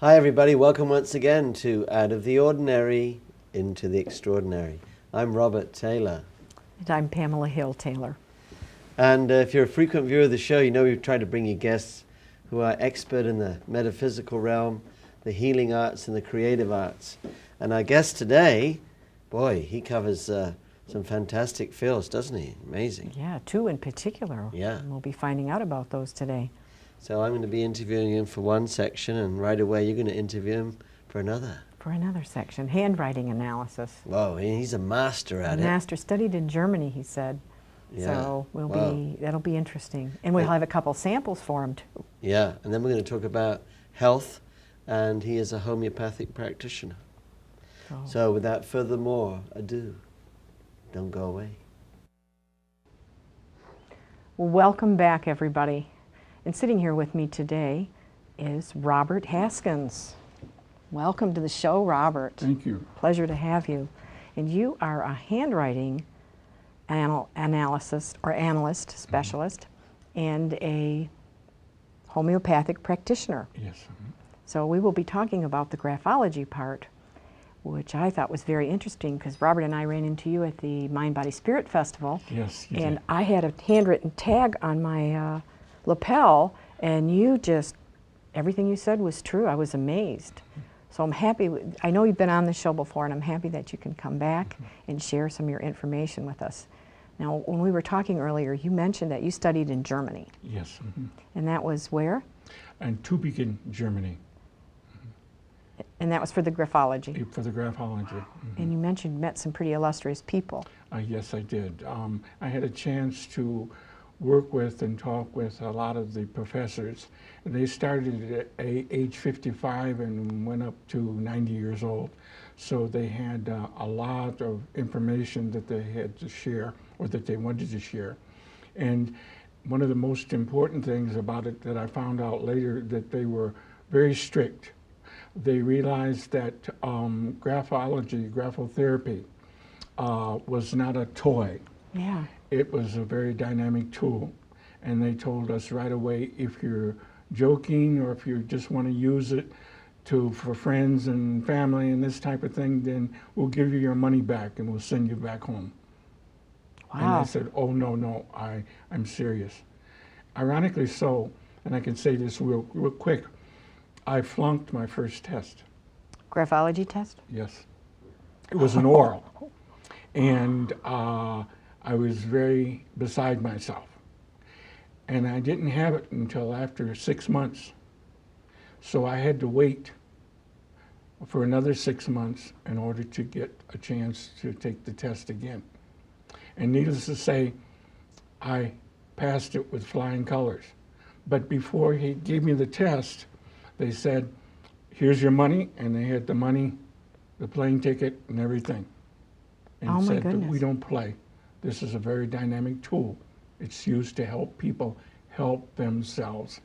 Hi everybody, welcome once again to Out of the Ordinary into the Extraordinary. I'm Robert Taylor. And I'm Pamela Hill Taylor. And if you're a frequent viewer of the show, you know we've tried to bring you guests who are expert in the metaphysical realm, the healing arts and the creative arts. And our guest today, boy, he covers some fantastic fields, doesn't he? Amazing. Yeah, two in particular. Yeah. And we'll be finding out about those today. So I'm going to be interviewing him for one section, and right away you're going to interview him for another. For another section, handwriting analysis. Whoa, he's a master at it. Master, studied in Germany, he said. Yeah. So that'll be interesting. And we'll have a couple samples for him too. Yeah, and then we're going to talk about health, and he is a homeopathic practitioner. So without further more ado, don't go away. Welcome back, everybody. And sitting here with me today is Robert Haskins. Welcome to the show, Robert. Thank you. Pleasure to have you. And you are a handwriting analyst specialist and a homeopathic practitioner. Yes. So we will be talking about the graphology part, which I thought was very interesting because Robert and I ran into you at the Mind, Body, Spirit Festival. Yes, you and did. I had a handwritten tag on my lapel, and everything you said was true. I was amazed. So I'm happy. I know you've been on the show before, and I'm happy that you can come back and share some of your information with us. Now, when we were talking earlier, you mentioned that you studied in Germany. Yes. And that was where? And Tübingen, Germany. And that was for the graphology. For the graphology. And you mentioned you met some pretty illustrious people. Yes, I did. I had a chance to work with and talk with a lot of the professors. They started at age 55 and went up to 90 years old. So they had a lot of information that they had to share or that they wanted to share. And one of the most important things about it that I found out later, that they were very strict. They realized that graphotherapy was not a toy. Yeah. It was a very dynamic tool. And they told us right away, if you're joking or if you just want to use it for friends and family and this type of thing, then we'll give you your money back and we'll send you back home. Wow. And I said, oh, no, I'm serious. Ironically so, and I can say this real quick, I flunked my first test. Graphology test? Yes. It was an oral. And I was very beside myself. And I didn't have it until after 6 months. So I had to wait for another 6 months in order to get a chance to take the test again. And needless to say, I passed it with flying colors. But before he gave me the test, they said, here's your money, and they had the money, the plane ticket, and everything. And Oh, my said that goodness. we don't play. This is a very dynamic tool. It's used to help people help themselves.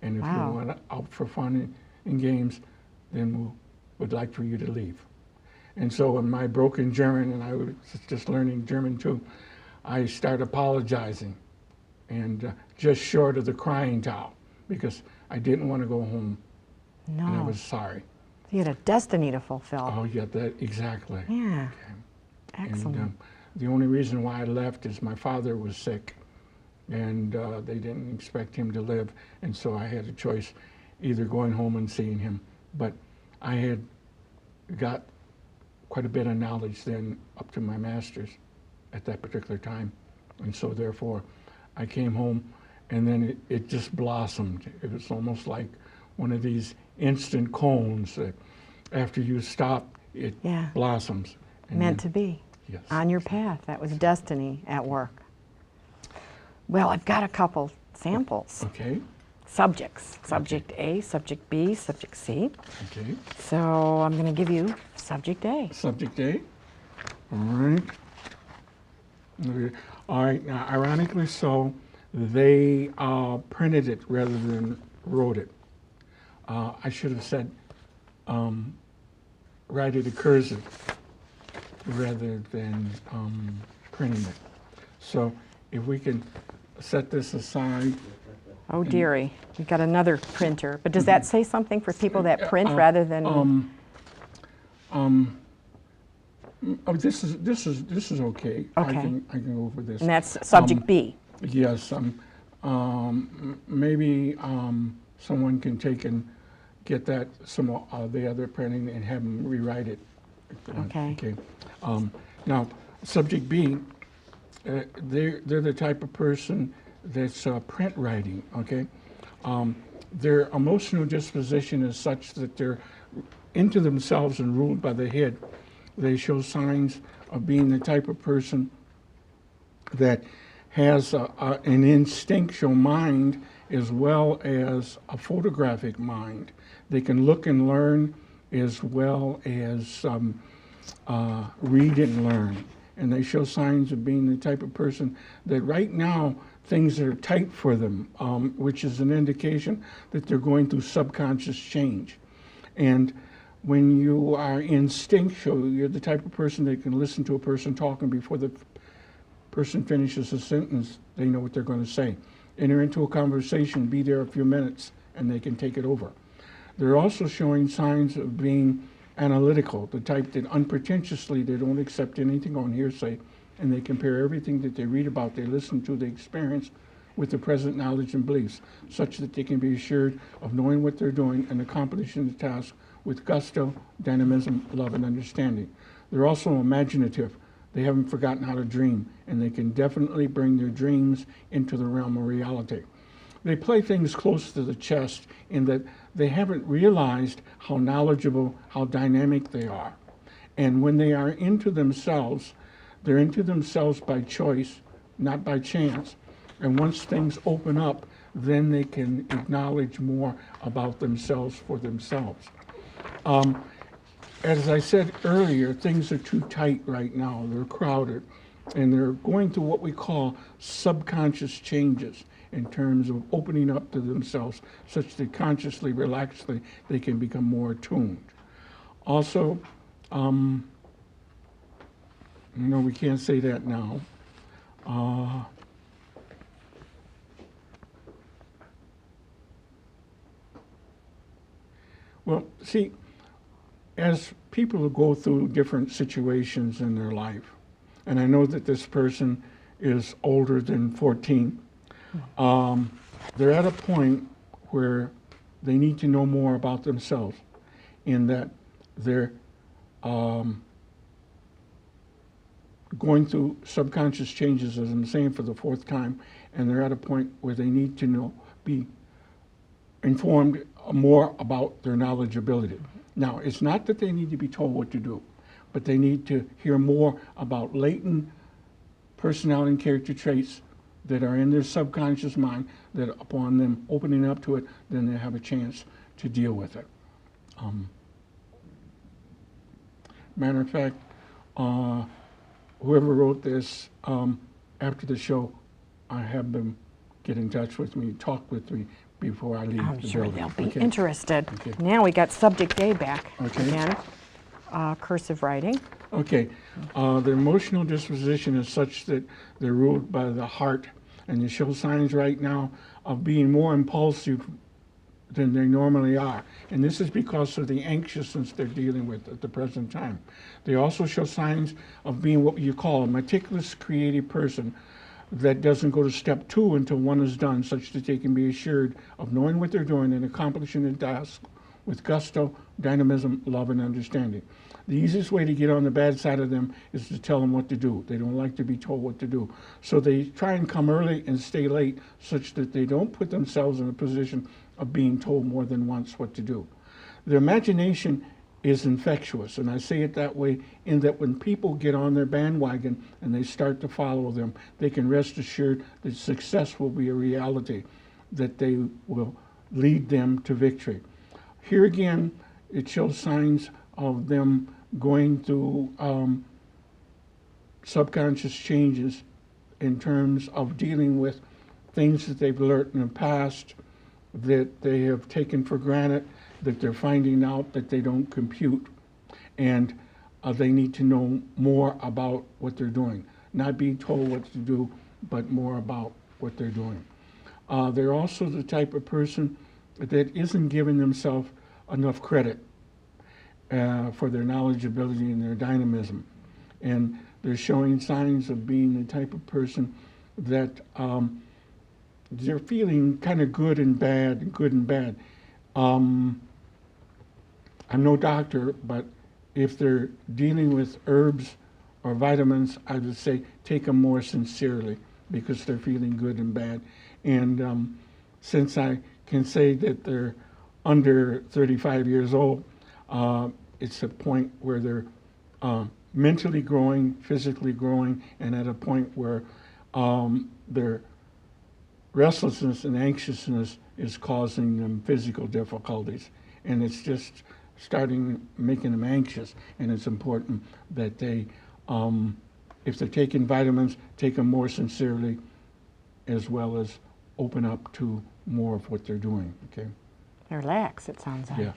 And if Wow. you want out for fun and games, then we'd like for you to leave. And so in my broken German, and I was just learning German too, I started apologizing, and just short of the crying towel, because I didn't want to go home, No. and I was sorry. You had a destiny to fulfill. Oh yeah, that exactly. Yeah. Okay. Excellent. And the only reason why I left is my father was sick, and they didn't expect him to live, and so I had a choice, either going home and seeing him. But I had got quite a bit of knowledge then, up to my master's at that particular time, and so therefore I came home, and then it just blossomed. It was almost like one of these instant cones that after you stop, it Yeah. blossoms. And Meant then- to be. Yes. On your path. That was destiny at work. Well, I've got a couple samples. Okay, Subjects. Subject A, subject B, subject C. okay. So I'm going to give you subject A. Subject A. All right. Okay. All right. Now, ironically, so they printed it rather than wrote it. I should have said write it in cursive rather than printing it. So if we can set this aside. Oh dearie, we got another printer. But does that say something for people that print rather than? Oh, this is okay. Okay. I can go over this. And that's subject B. Yes. Maybe someone can take and get that some the other printing and have them rewrite it. Okay. Okay. Now, subject B, they're the type of person that's print writing. Okay. Their emotional disposition is such that they're into themselves and ruled by the head. They show signs of being the type of person that has an instinctual mind as well as a photographic mind. They can look and learn as well as read and learn. And they show signs of being the type of person that right now things are tight for them, which is an indication that they're going through subconscious change. And when you are instinctual, you're the type of person that can listen to a person talking before the person finishes a sentence. They know what they're going to say. Enter into a conversation, be there a few minutes, and they can take it over. They're also showing signs of being analytical, the type that unpretentiously they don't accept anything on hearsay, and they compare everything that they read about, they listen to, they experience with the present knowledge and beliefs, such that they can be assured of knowing what they're doing and accomplishing the task with gusto, dynamism, love, and understanding. They're also imaginative. They haven't forgotten how to dream, and they can definitely bring their dreams into the realm of reality. They play things close to the chest in that they haven't realized how knowledgeable, how dynamic they are. And when they are into themselves, they're into themselves by choice, not by chance. And once things open up, then they can acknowledge more about themselves for themselves. As I said earlier, things are too tight right now. They're crowded, and they're going through what we call subconscious changes in terms of opening up to themselves, such that consciously, relaxedly, they can become more attuned. Also, no, we can't say that now. Well, see, as people go through different situations in their life, and I know that this person is older than 14, they're at a point where they need to know more about themselves, in that they're going through subconscious changes, as I'm saying for the fourth time, and they're at a point where they need to be informed more about their knowledgeability. Now, it's not that they need to be told what to do, but they need to hear more about latent personality and character traits that are in their subconscious mind, that upon them opening up to it, then they have a chance to deal with it. Matter of fact, whoever wrote this, after the show, I have them get in touch with me, talk with me before I leave I'm the sure building. they'll be Okay. interested. Okay. Now we got subject A back Okay. again. Cursive writing. Okay, their emotional disposition is such that they're ruled by the heart, and they show signs right now of being more impulsive than they normally are. And this is because of the anxiousness they're dealing with at the present time. They also show signs of being what you call a meticulous, creative person that doesn't go to step 2 until 1 is done, such that they can be assured of knowing what they're doing and accomplishing the task with gusto, dynamism, love, and understanding. The easiest way to get on the bad side of them is to tell them what to do. They don't like to be told what to do. So they try and come early and stay late, such that they don't put themselves in a position of being told more than once what to do. Their imagination is infectious, and I say it that way in that when people get on their bandwagon and they start to follow them, they can rest assured that success will be a reality, that they will lead them to victory. Here again, it shows signs of them going through subconscious changes in terms of dealing with things that they've learned in the past that they have taken for granted, that they're finding out that they don't compute, and they need to know more about what they're doing. Not being told what to do, but more about what they're doing. They're also the type of person that isn't giving themselves enough credit for their knowledge, ability, and their dynamism. And they're showing signs of being the type of person that they're feeling kind of good and bad, good and bad. I'm no doctor, but if they're dealing with herbs or vitamins, I would say take them more sincerely because they're feeling good and bad. And since I can say that they're under 35 years old, it's a point where they're mentally growing, physically growing, and at a point where their restlessness and anxiousness is causing them physical difficulties. And it's just making them anxious. And it's important that they, if they're taking vitamins, take them more sincerely, as well as open up to more of what they're doing, okay? Relax, it sounds like. Yeah,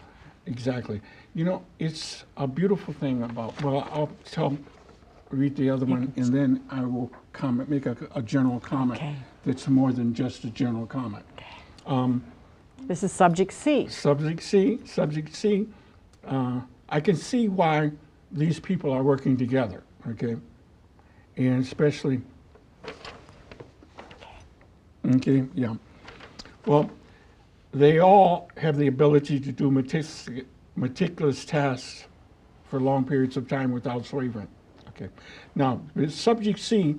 exactly. You know, it's a beautiful thing about, well, I'll read the other one, and then I will make a general comment that's more than just a general comment. Okay. This is subject C. Subject C. I can see why these people are working together, okay? And especially, okay, yeah. Well, they all have the ability to do meticulous tasks for long periods of time without wavering. Okay. Now, with subject C,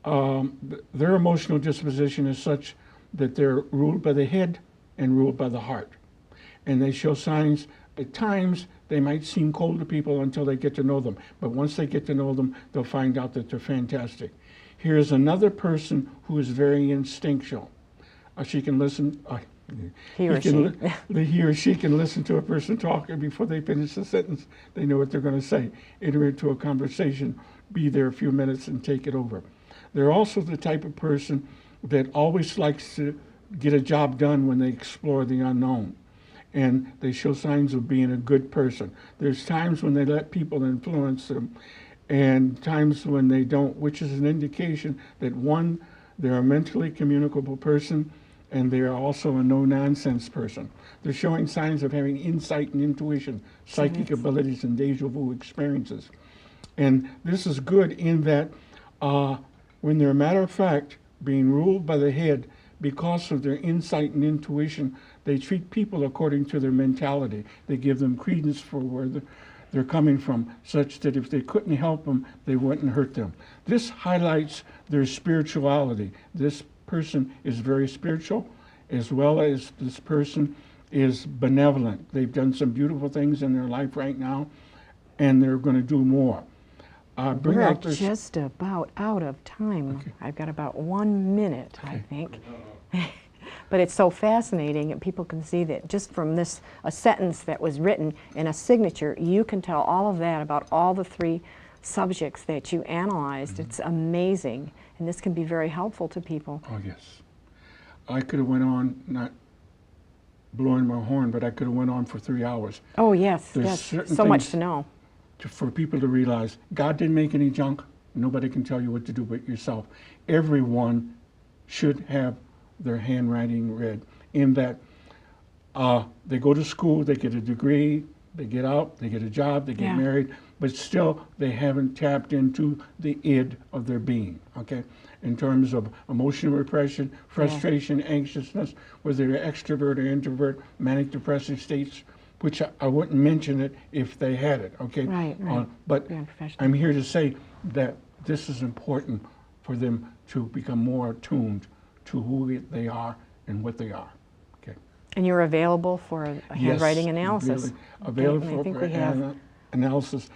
their emotional disposition is such that they're ruled by the head and ruled by the heart. And they show signs, at times, they might seem cold to people until they get to know them. But once they get to know them, they'll find out that they're fantastic. Here's another person who is very instinctual. She can listen. He or she can listen to a person talk, and before they finish the sentence, they know what they're going to say. Enter into a conversation, be there a few minutes, and take it over. They're also the type of person that always likes to get a job done when they explore the unknown. And they show signs of being a good person. There's times when they let people influence them, and times when they don't, which is an indication that, one, they're a mentally communicable person, and they are also a no-nonsense person. They're showing signs of having insight and intuition, psychic abilities, and deja vu experiences. And this is good in that when they're a matter of fact, being ruled by the head, because of their insight and intuition, they treat people according to their mentality. They give them credence for where they're coming from, such that if they couldn't help them, they wouldn't hurt them. This highlights their spirituality. This person is very spiritual, as well as this person is benevolent. They've done some beautiful things in their life right now, and they're going to do more. We're just about out of time. Okay. I've got about 1 minute, I think. But it's so fascinating, and people can see that just from a sentence that was written in a signature, you can tell all of that about all the 3 subjects that you analyzed. It's amazing, and this can be very helpful to people. Oh, yes. I could have went on, not blowing my horn, but I could have went on for 3 hours. Oh, yes, yes. So much to know. For people to realize God didn't make any junk. Nobody can tell you what to do but yourself. Everyone should have their handwriting read, in that they go to school, they get a degree, they get out, they get a job, they get married, but still they haven't tapped into the id of their being, okay? In terms of emotional repression, frustration, anxiousness, whether they're extrovert or introvert, manic depressive states, which I wouldn't mention it if they had it, okay? Right. But I'm here to say that this is important for them to become more attuned to who they are and what they are, okay? And you're available for a handwriting analysis. Really available for analysis.